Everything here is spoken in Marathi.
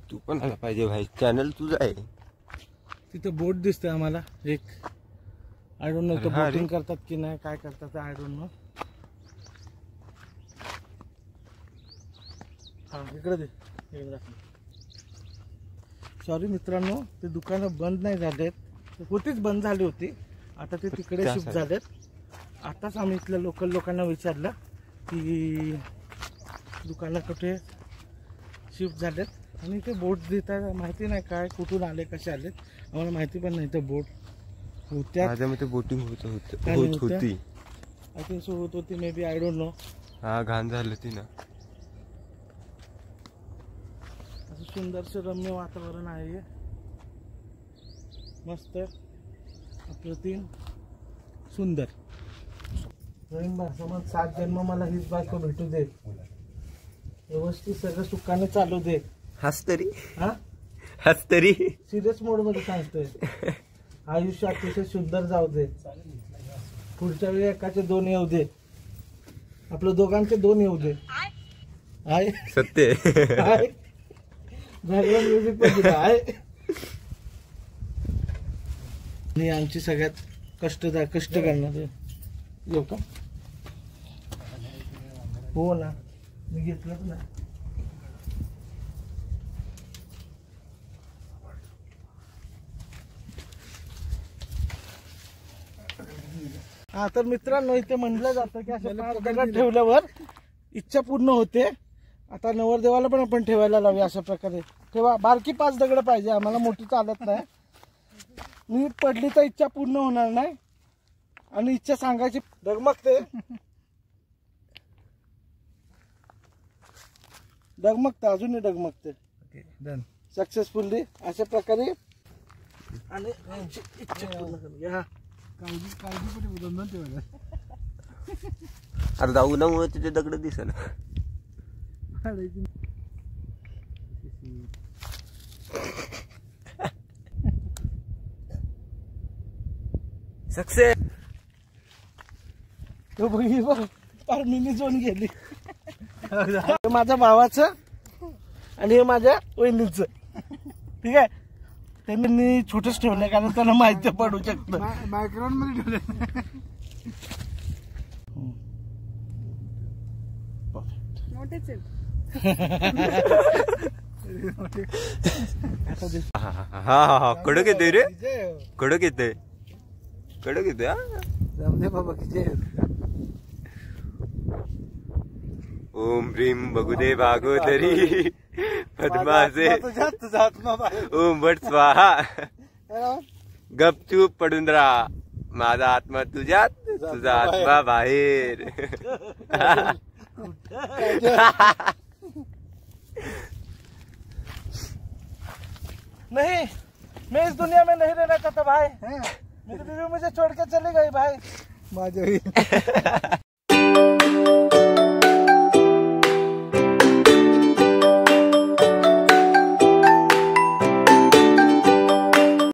तू पण आला पाहिजे भाई, चॅनल तुझा आहे. तिथे बोट दिसते आम्हाला एक. आय डोंट नो ते बोटिंग करतात की नाही, काय करतात आय डोंट नो. हा इकडे दे. सॉरी मित्रांनो, ते दुकानं बंद नाही झालेत, होतीच बंद झाली होती, आता ते तिकडे शिफ्ट झालेत. आताच आम्ही इथल्या लोकल लोकांना विचारलं की दुकानं कुठे शिफ्ट झालेत, आणि ते बोट देतात माहिती नाही काय, कुठून आले, कसे आलेत आम्हाला माहिती पण नाही. ते बोट होत्या, बोटिंग होती आय थिंक सो होत होती, maybe I don't know. हा घाण झाली ती ना. असं सुंदरसं रम्य वातावरण आहे, मस्त अप्रतिम सुंदर. समज 7 जन्म मला हीच बायको भेटू दे, व्यवस्थित सगळं सुखाने चालू दे. हस तरी सिरियस मोड मध्ये सांगतोय. आयुष्य अतिशय सुंदर जाऊ दे. पुढच्या वेळी एकाचे 2 येऊ दे, आपलं दोघांचे 2 येऊ दे. आहे सत्य आहे. म्युझिक पण दिलं आहे. आणि आमची सगळ्यात कष्ट करणार येऊ का? हो ना, मी घेतलंच ना. हा तर मित्रांनो, इथे म्हणलं जातं की असं 5 दगड ठेवल्यावर इच्छा पूर्ण होते. आता नवरदेवाला पण आपण ठेवायला लावूया अशा प्रकारे. ठेवा, बारकी 5 दगड पाहिजे आम्हाला, मोठी चालत नाही. नीट पडली तर इच्छा पूर्ण होणार नाही, आणि इच्छा सांगायची डगमगते अजूनही डगमगते. डन, सक्सेसफुली अशा प्रकारे. आणि इच्छा पूर्ण करूया. काळजी पण उदाहरण ठेवायला. अरे उन्हामुळे तिथे दगड दिसेल. सक्सेस. तो बघी बघ, पार मिनी झोन गेली. माझ्या भावाचं आणि हे माझ्या वहिनीचं. ठीक आहे, त्यांनी छोटच ठेवलंय कारण त्यांना माहिती पडू शकतं. बॅकग्राऊंड मध्ये ठेवलंय. मोठेच आहेत. हा कडक येते रे, कडक येते. बाबा किती. ओम भ्रीम बगुदे भागोदरी पद्मासे ओम भट स्वाहा. गपचूप पडून राहा, माझा आत्मा तुझ्यात, तुझा आत्मा बाहेर. नहीं, मैं इस दुनिया में नहीं रहना चाहता भाई. मेरी बीवी मुझे छोड़ के चली गई भाई.